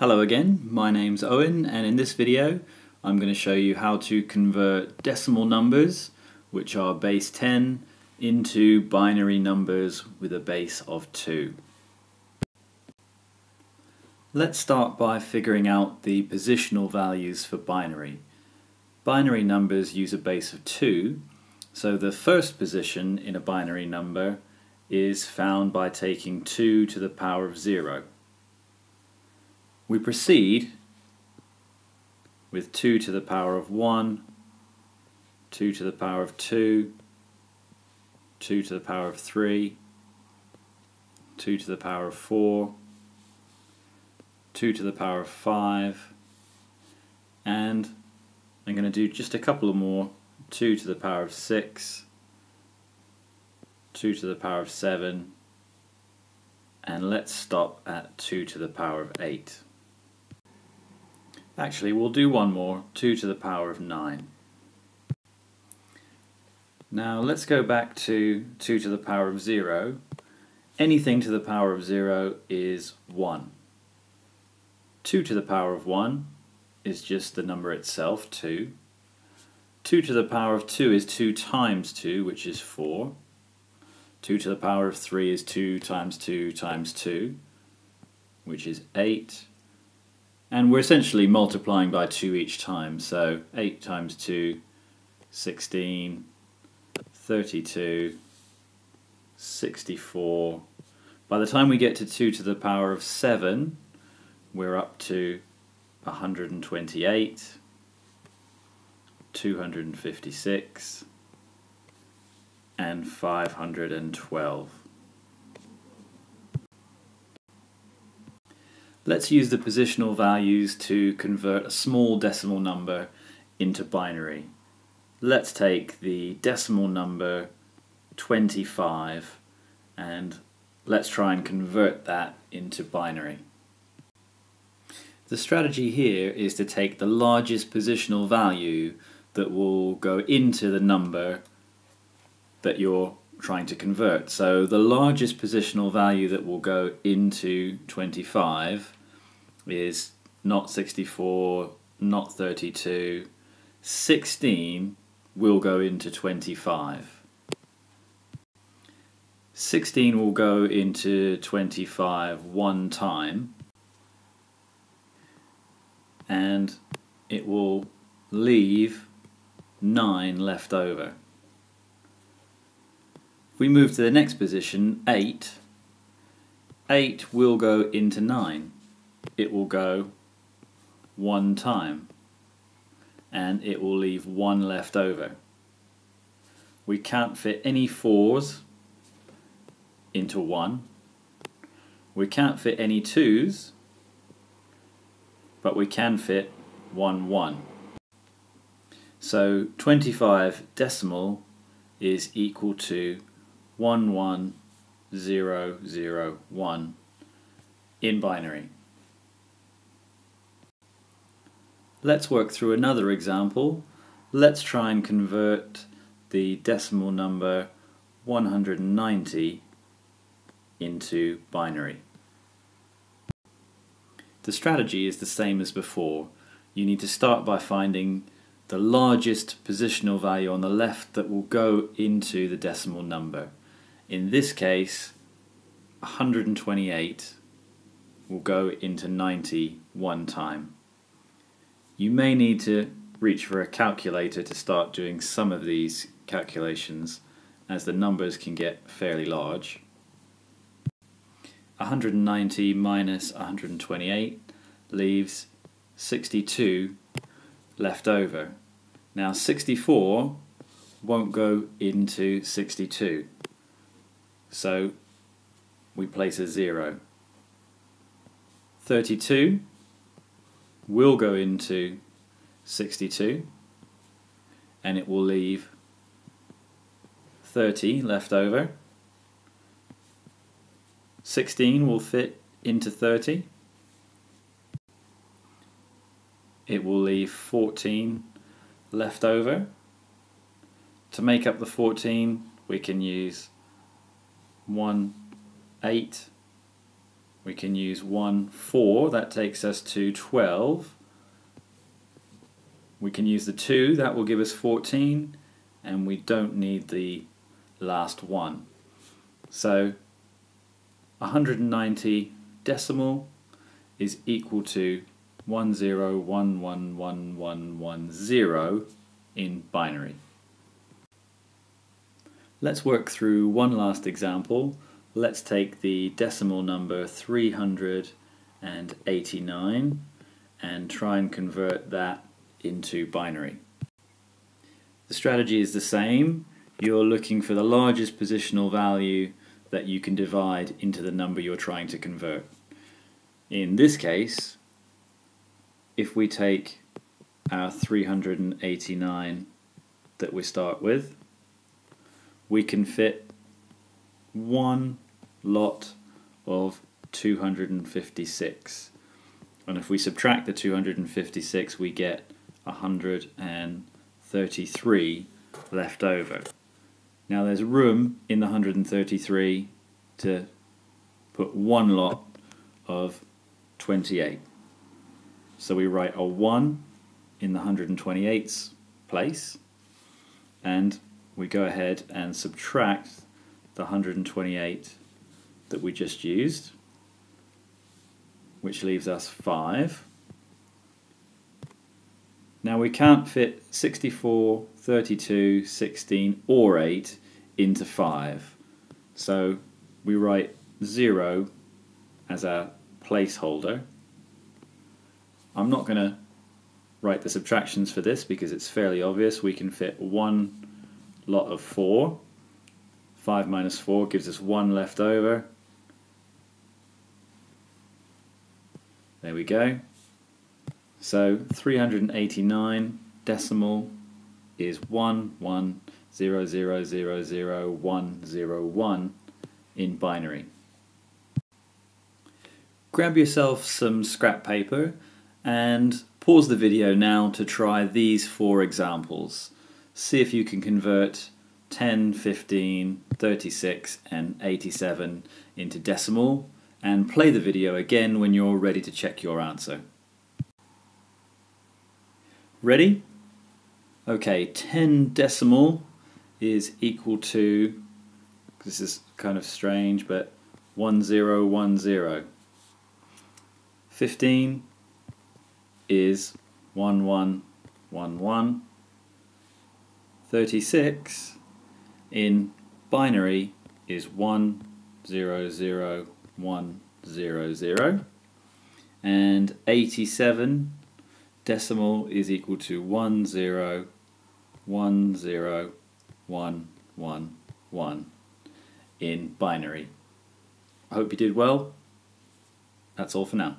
Hello again, my name's Owen, and in this video I'm going to show you how to convert decimal numbers, which are base 10, into binary numbers with a base of 2. Let's start by figuring out the positional values for binary. Binary numbers use a base of 2, so the first position in a binary number is found by taking 2 to the power of 0. We proceed with 2 to the power of 1, 2 to the power of 2, 2 to the power of 3, 2 to the power of 4, 2 to the power of 5, and I'm going to do just a couple more, 2 to the power of 6, 2 to the power of 7, and let's stop at 2 to the power of 8. Actually, we'll do one more, 2 to the power of 9. Now let's go back to 2 to the power of 0. Anything to the power of 0 is 1. 2 to the power of 1 is just the number itself, 2. 2 to the power of 2 is 2 times 2, which is 4. 2 to the power of 3 is 2 times 2 times 2, which is 8. And we're essentially multiplying by 2 each time, so 8 times 2, 16, 32, 64. By the time we get to 2 to the power of 7, we're up to 128, 256, and 512. Let's use the positional values to convert a small decimal number into binary. Let's take the decimal number 25 and let's try and convert that into binary. The strategy here is to take the largest positional value that will go into the number that you're trying to convert. So the largest positional value that will go into 25 is not 64, not 32, 16 will go into 25. 16 will go into 25 one time, and it will leave 9 left over. If we move to the next position, 8 will go into 9. It will go one time, and it will leave 1 left over. We can't fit any 4s into 1. We can't fit any 2s, but we can fit 1 1. So 25 decimal is equal to 11001 in binary. Let's work through another example. Let's try and convert the decimal number 190 into binary. The strategy is the same as before. You need to start by finding the largest positional value on the left that will go into the decimal number. In this case, 128 will go into 90 one time. You may need to reach for a calculator to start doing some of these calculations, as the numbers can get fairly large. 190 minus 128 leaves 62 left over. Now 64 won't go into 62, so we place a 0. 32 will go into 62, and it will leave 30 left over. 16 will fit into 30. It will leave 14 left over. To make up the 14, we can use 1, 8, We can use 1, 4, that takes us to 12. We can use the 2, that will give us 14, and we don't need the last 1. So 190 decimal is equal to 10111110 in binary. Let's work through one last example. Let's take the decimal number 389 and try and convert that into binary. The strategy is the same. You're looking for the largest positional value that you can divide into the number you're trying to convert. In this case, if we take our 389 that we start with, we can fit one lot of 256, and if we subtract the 256 we get 133 left over. Now there's room in the 133 to put one lot of 28, so we write a 1 in the 128's place, and we go ahead and subtract the 128 that we just used, which leaves us 5. Now we can't fit 64, 32, 16 or 8 into 5, so we write 0 as our placeholder. I'm not going to write the subtractions for this because it's fairly obvious. We can fit one lot of 4. 5 minus 4 gives us 1 left over. There we go. So 389 decimal is 1100000101 in binary. Grab yourself some scrap paper and pause the video now to try these 4 examples. See if you can convert 10, 15, 36 and 87 into decimal, and play the video again when you're ready to check your answer. Ready? Okay, 10 decimal is equal to, this is kind of strange, but 1010. 15 is 1111. 36 in binary is 100100, and 87 decimal is equal to 101011 in binary. I hope you did well. That's all for now.